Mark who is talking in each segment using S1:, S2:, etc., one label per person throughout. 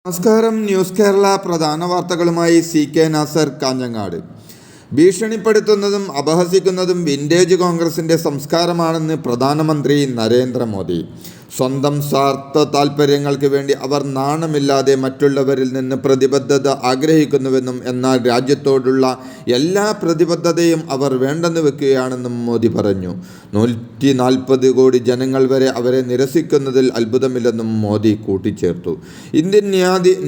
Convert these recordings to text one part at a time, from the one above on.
S1: നമസ്കാരം. ന്യൂസ് കേരള പ്രധാന വാർത്തകളുമായി CK നാസർ, കാഞ്ഞങ്ങാട്. ഭീഷണിപ്പെടുത്തുന്നതും അപഹസിക്കുന്നതും വിൻറ്റേജ് കോൺഗ്രസിൻ്റെ സംസ്കാരമാണെന്ന് പ്രധാനമന്ത്രി നരേന്ദ്രമോദി. സ്വന്തം സ്വാർത്ഥ താൽപ്പര്യങ്ങൾക്ക് വേണ്ടി അവർ നാണമില്ലാതെ മറ്റുള്ളവരിൽ നിന്ന് പ്രതിബദ്ധത ആഗ്രഹിക്കുന്നുവെന്നും എന്നാൽ രാജ്യത്തോടുള്ള എല്ലാ പ്രതിബദ്ധതയും അവർ വേണ്ടെന്ന് വെക്കുകയാണെന്നും മോദി പറഞ്ഞു. 140 കോടി ജനങ്ങൾ വരെ അവരെ നിരസിക്കുന്നതിൽ അത്ഭുതമില്ലെന്നും മോദി കൂട്ടിച്ചേർത്തു. ഇന്ത്യൻ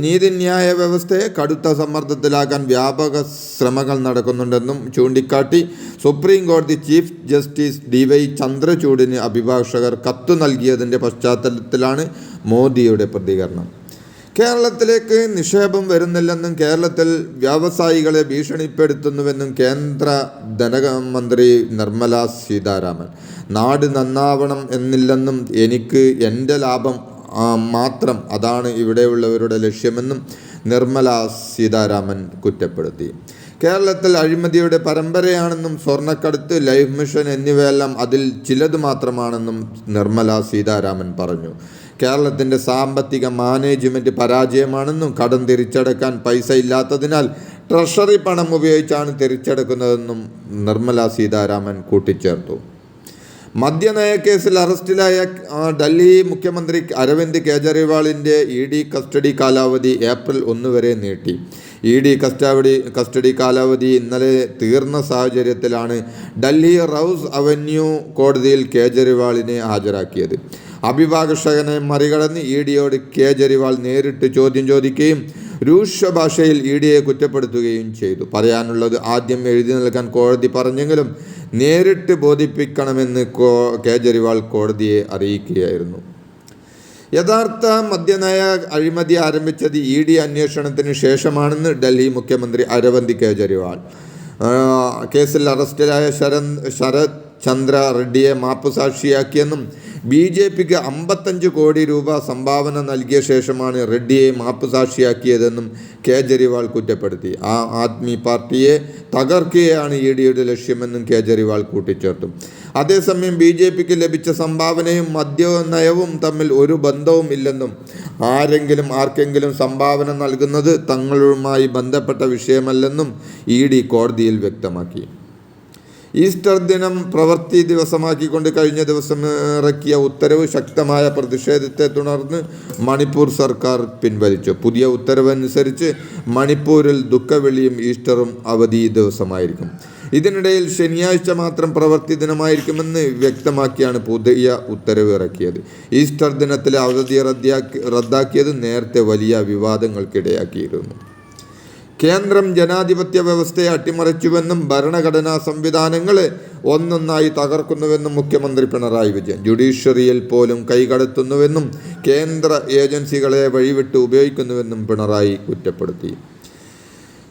S1: നീതിന്യായ വ്യവസ്ഥയെ കടുത്ത സമ്മർദ്ദത്തിലാക്കാൻ വ്യാപക ശ്രമങ്ങൾ നടക്കുന്നുണ്ടെന്നും ചൂണ്ടിക്കാട്ടി സുപ്രീം കോടതി ചീഫ് ജസ്റ്റിസ് DY ചന്ദ്രചൂഡിന് അഭിഭാഷകർ കത്തു നൽകിയതിൻ്റെ പശ്ചാത്തലത്തിലാണ് മോദിയുടെ പ്രതികരണം. കേരളത്തിലേക്ക് നിക്ഷേപം വരുന്നില്ലെന്നും കേരളത്തിൽ വ്യവസായികളെ ഭീഷണിപ്പെടുത്തുന്നുവെന്നും കേന്ദ്ര ധനമന്ത്രി നിർമ്മല സീതാരാമൻ. നാട് നന്നാവണം എന്നില്ലെന്നും എനിക്ക് എൻ്റെ ലാഭം മാത്രം, അതാണ് ഇവിടെയുള്ളവരുടെ ലക്ഷ്യമെന്നും നിർമ്മല സീതാരാമൻ കുറ്റപ്പെടുത്തി. കേരളത്തിൽ അഴിമതിയുടെ പരമ്പരയാണെന്നും സ്വർണ്ണക്കടത്ത്, ലൈഫ് മിഷൻ എന്നിവയെല്ലാം അതിൽ ചിലത് മാത്രമാണെന്നും നിർമ്മല സീതാരാമൻ പറഞ്ഞു. കേരളത്തിൻ്റെ സാമ്പത്തിക മാനേജ്മെൻറ്റ് പരാജയമാണെന്നും കടം തിരിച്ചടക്കാൻ പൈസ ഇല്ലാത്തതിനാൽ ട്രഷറി പണം ഉപയോഗിച്ചാണ് തിരിച്ചടക്കുന്നതെന്നും നിർമ്മല സീതാരാമൻ കൂട്ടിച്ചേർത്തു. മദ്യനയ കേസിൽ അറസ്റ്റിലായ ഡൽഹി മുഖ്യമന്ത്രി അരവിന്ദ് കെജ്രിവാളിൻ്റെ ED കസ്റ്റഡി കാലാവധി ഏപ്രിൽ 1 വരെ നീട്ടി. ED കസ്റ്റഡി കാലാവധി ഇന്നലെ തീർന്ന സാഹചര്യത്തിലാണ് ഡൽഹി റൌസ് അവന്യൂ കോടതിയിൽ കെജ്രിവാളിനെ ഹാജരാക്കിയത്. അഭിഭാഷകനെ മറികടന്ന് EDയോട് കെജ്രിവാൾ നേരിട്ട് ചോദ്യം ചോദിക്കുകയും രൂക്ഷ ഭാഷയിൽ EDയെ കുറ്റപ്പെടുത്തുകയും ചെയ്തു. പറയാനുള്ളത് ആദ്യം എഴുതി നൽകാൻ കോടതി പറഞ്ഞെങ്കിലും നേരിട്ട് ബോധിപ്പിക്കണമെന്ന് കെജ്രിവാൾ കോടതിയെ അറിയിക്കുകയായിരുന്നു. യഥാർത്ഥ മദ്യനയ അഴിമതി ആരംഭിച്ചത് ED അന്വേഷണത്തിന് ശേഷമാണെന്ന് ഡൽഹി മുഖ്യമന്ത്രി അരവിന്ദ് കെജ്രിവാൾ. കേസിൽ അറസ്റ്റിലായ ശരത് ചന്ദ്ര റെഡ്ഡിയെ മാപ്പുസാക്ഷിയാക്കിയെന്നും BJPക്ക് 55 കോടി രൂപ സംഭാവന നൽകിയ ശേഷമാണ് റെഡ്ഡിയെ മാപ്പുസാക്ഷിയാക്കിയതെന്നും കെജ്രിവാൾ കുറ്റപ്പെടുത്തി. ആദ്മി പാർട്ടിയെ തകർക്കുകയാണ് EDയുടെ ലക്ഷ്യമെന്നും കെജ്രിവാൾ കൂട്ടിച്ചേർത്തു. അതേസമയം BJPക്ക് ലഭിച്ച സംഭാവനയും മദ്യനയവും തമ്മിൽ ഒരു ബന്ധവും ഇല്ലെന്നും ആർക്കെങ്കിലും സംഭാവന നൽകുന്നത് തങ്ങളുമായി ബന്ധപ്പെട്ട വിഷയമല്ലെന്നും ED കോടതിയിൽ വ്യക്തമാക്കി. ഈസ്റ്റർ ദിനം പ്രവൃത്തി ദിവസമാക്കിക്കൊണ്ട് കഴിഞ്ഞ ദിവസം ഇറക്കിയ ഉത്തരവ് ശക്തമായ പ്രതിഷേധത്തെ തുടർന്ന് മണിപ്പൂർ സർക്കാർ പിൻവലിച്ചു. പുതിയ ഉത്തരവനുസരിച്ച് മണിപ്പൂരിൽ ദുഃഖവെള്ളിയും ഈസ്റ്ററും അവധി ദിവസമായിരിക്കും. ഇതിനിടയിൽ ശനിയാഴ്ച മാത്രം പ്രവൃത്തി ദിനമായിരിക്കുമെന്ന് വ്യക്തമാക്കിയാണ് പുതിയ ഉത്തരവ് ഇറക്കിയത്. ഈസ്റ്റർ ദിനത്തിലെ അവധി റദ്ദാക്കിയത് നേരത്തെ വലിയ വിവാദങ്ങൾക്കിടയാക്കിയിരുന്നു. കേന്ദ്രം ജനാധിപത്യ വ്യവസ്ഥയെ അട്ടിമറിച്ചുവെന്നും ഭരണഘടനാ സംവിധാനങ്ങളെ ഒന്നൊന്നായി തകർക്കുന്നുവെന്നും മുഖ്യമന്ത്രി പിണറായി വിജയൻ. ജുഡീഷ്യറിയിൽ പോലും കൈകടത്തുന്നുവെന്നും കേന്ദ്ര ഏജൻസികളെ വഴിവിട്ട് ഉപയോഗിക്കുന്നുവെന്നും പിണറായി കുറ്റപ്പെടുത്തി.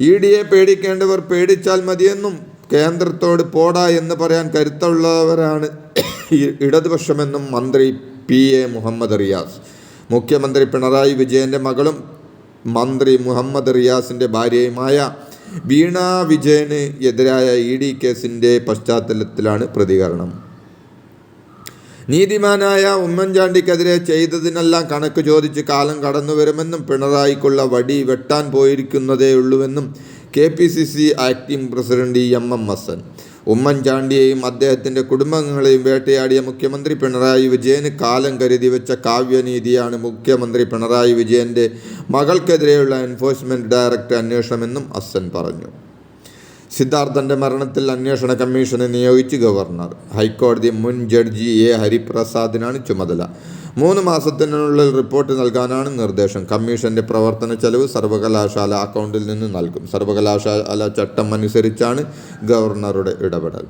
S1: EDയെ പേടിക്കേണ്ടവർ പേടിച്ചാൽ മതിയെന്നും കേന്ദ്രത്തോട് പോടാ എന്ന് പറയാൻ കരുത്തുള്ളവരാണ് ഇടതുപക്ഷമെന്നും മന്ത്രി PA മുഹമ്മദ് റിയാസ്. മുഖ്യമന്ത്രി പിണറായി വിജയൻ്റെ മകളും മന്ത്രി മുഹമ്മദ് റിയാസിൻ്റെ ഭാര്യയുമായ വീണ വിജയന് എതിരായ ED കേസിൻ്റെ പശ്ചാത്തലത്തിലാണ് പ്രതികരണം. നീതിമാനായ ഉമ്മൻചാണ്ടിക്കെതിരെ ചെയ്തതിനെല്ലാം കണക്ക് ചോദിച്ച് കാലം കടന്നുവരുമെന്നും പിണറായിക്കുള്ള വടി വെട്ടാൻ പോയിരിക്കുന്നതേയുള്ളൂവെന്നും KPCC acting president MM Hassan. ഉമ്മൻചാണ്ടിയെയും അദ്ദേഹത്തിൻ്റെ കുടുംബങ്ങളെയും വേട്ടയാടിയ മുഖ്യമന്ത്രി പിണറായി വിജയന് കാലം കരുതി വെച്ച കാവ്യനീതിയാണ് മുഖ്യമന്ത്രി പിണറായി വിജയൻ്റെ മകൾക്കെതിരെയുള്ള എൻഫോഴ്സ്മെൻറ്റ് ഡയറക്ടർ അന്വേഷണമെന്നും ഹസൻ പറഞ്ഞു. സിദ്ധാർത്ഥൻ്റെ മരണത്തിൽ അന്വേഷണ കമ്മീഷനെ നിയോഗിച്ച് ഗവർണർ. ഹൈക്കോടതി മുൻ ജഡ്ജി A ഹരിപ്രസാദിനാണ് ചുമതല. 3 മാസത്തിനുള്ളിൽ റിപ്പോർട്ട് നൽകാനാണ് നിർദ്ദേശം. കമ്മീഷൻ്റെ പ്രവർത്തന ചെലവ് സർവകലാശാല അക്കൗണ്ടിൽ നിന്ന് നൽകും. സർവകലാശാല ചട്ടം അനുസരിച്ചാണ് ഗവർണറുടെ ഇടപെടൽ.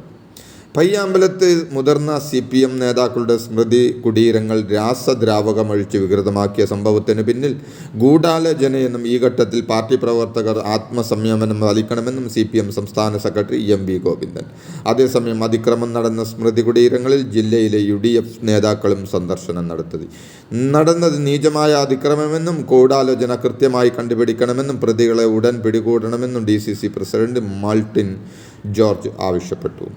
S1: പയ്യാമ്പലത്ത് മുതിർന്ന CPM നേതാക്കളുടെ സ്മൃതി കുടീരങ്ങൾ രാസദ്രാവകമൊഴിച്ച് വികൃതമാക്കിയ സംഭവത്തിന് പിന്നിൽ ഗൂഢാലോചനയെന്നും ഈ ഘട്ടത്തിൽ പാർട്ടി പ്രവർത്തകർ ആത്മസംയമനം പാലിക്കണമെന്നും CPM സംസ്ഥാന സെക്രട്ടറി MV ഗോവിന്ദൻ. അതേസമയം അതിക്രമം നടന്ന സ്മൃതി കുടീരങ്ങളിൽ ജില്ലയിലെ UDF നേതാക്കളും സന്ദർശനം നടന്നത് നീചമായ അതിക്രമമെന്നും ഗൂഢാലോചന കൃത്യമായി കണ്ടുപിടിക്കണമെന്നും പ്രതികളെ ഉടൻ പിടികൂടണമെന്നും DCC പ്രസിഡന്റ് മാൾട്ടിൻ ജോർജ് ആവശ്യപ്പെട്ടു.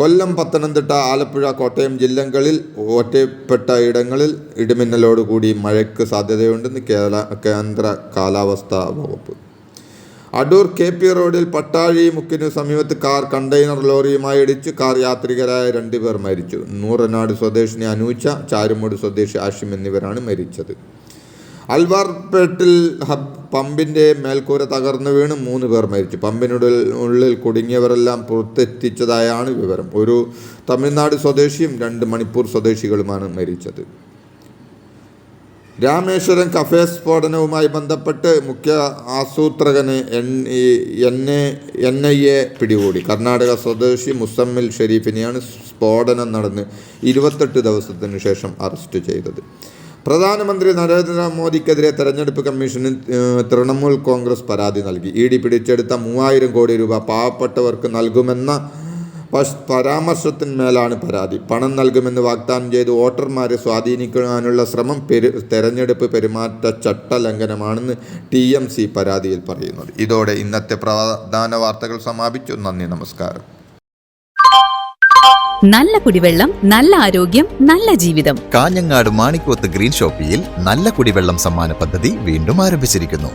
S1: കൊല്ലം, പത്തനംതിട്ട, ആലപ്പുഴ, കോട്ടയം ജില്ലകളിൽ ഒറ്റപ്പെട്ട ഇടങ്ങളിൽ ഇടിമിന്നലോടുകൂടി മഴയ്ക്ക് സാധ്യതയുണ്ടെന്ന് കേന്ദ്ര കാലാവസ്ഥാ വകുപ്പ്. അടൂർ KP റോഡിൽ പട്ടാഴി മുക്കിനു സമീപത്ത് കാർ കണ്ടെയ്നർ ലോറിയുമായി ഇടിച്ച് കാർ യാത്രികരായ 2 പേർ മരിച്ചു. നൂറനാട് സ്വദേശിനി അനൂച്ച, ചാരുമൂട് സ്വദേശി ആഷിം എന്നിവരാണ് മരിച്ചത്. അൽവാർപേട്ടിൽ പമ്പിൻ്റെ മേൽക്കൂര തകർന്നു വീണ് 3 പേർ മരിച്ചു. പമ്പിനുള്ളിൽ കുടുങ്ങിയവരെല്ലാം പുറത്തെത്തിച്ചതായാണ് വിവരം. ഒരു തമിഴ്നാട് സ്വദേശിയും 2 മണിപ്പൂർ സ്വദേശികളുമാണ് മരിച്ചത്. രാമേശ്വരം കഫേ സ്ഫോടനവുമായി ബന്ധപ്പെട്ട് മുഖ്യ ആസൂത്രകനെ NIA പിടികൂടി. കർണാടക സ്വദേശി മുസമ്മിൽ ഷെരീഫിനെയാണ് സ്ഫോടനം നടന്ന് 28 ദിവസത്തിനു ശേഷം അറസ്റ്റ് ചെയ്തത്. പ്രധാനമന്ത്രി നരേന്ദ്രമോദിക്കെതിരെ തെരഞ്ഞെടുപ്പ് കമ്മീഷന് തൃണമൂൽ കോൺഗ്രസ് പരാതി നൽകി. ED പിടിച്ചെടുത്ത 3000 കോടി രൂപ പാവപ്പെട്ടവർക്ക് നൽകുമെന്ന പരാമർശത്തിന്മേലാണ് പരാതി. പണം നൽകുമെന്ന് വാഗ്ദാനം ചെയ്ത് വോട്ടർമാരെ സ്വാധീനിക്കാനുള്ള ശ്രമം തെരഞ്ഞെടുപ്പ് പെരുമാറ്റച്ചട്ട ലംഘനമാണെന്ന് TMC പരാതിയിൽ പറയുന്നത്. ഇതോടെ ഇന്നത്തെ പ്രധാന വാർത്തകൾ സമാപിച്ചു. നന്ദി, നമസ്കാരം.
S2: നല്ല കുടിവെള്ളം, നല്ല ആരോഗ്യം, നല്ല ജീവിതം.
S3: കാഞ്ഞങ്ങാട് മാണിക്കോത്ത് ഗ്രീൻ ഷോപ്പിയിൽ നല്ല കുടിവെള്ളം സമ്മാന പദ്ധതി വീണ്ടും ആരംഭിച്ചിരിക്കുന്നു.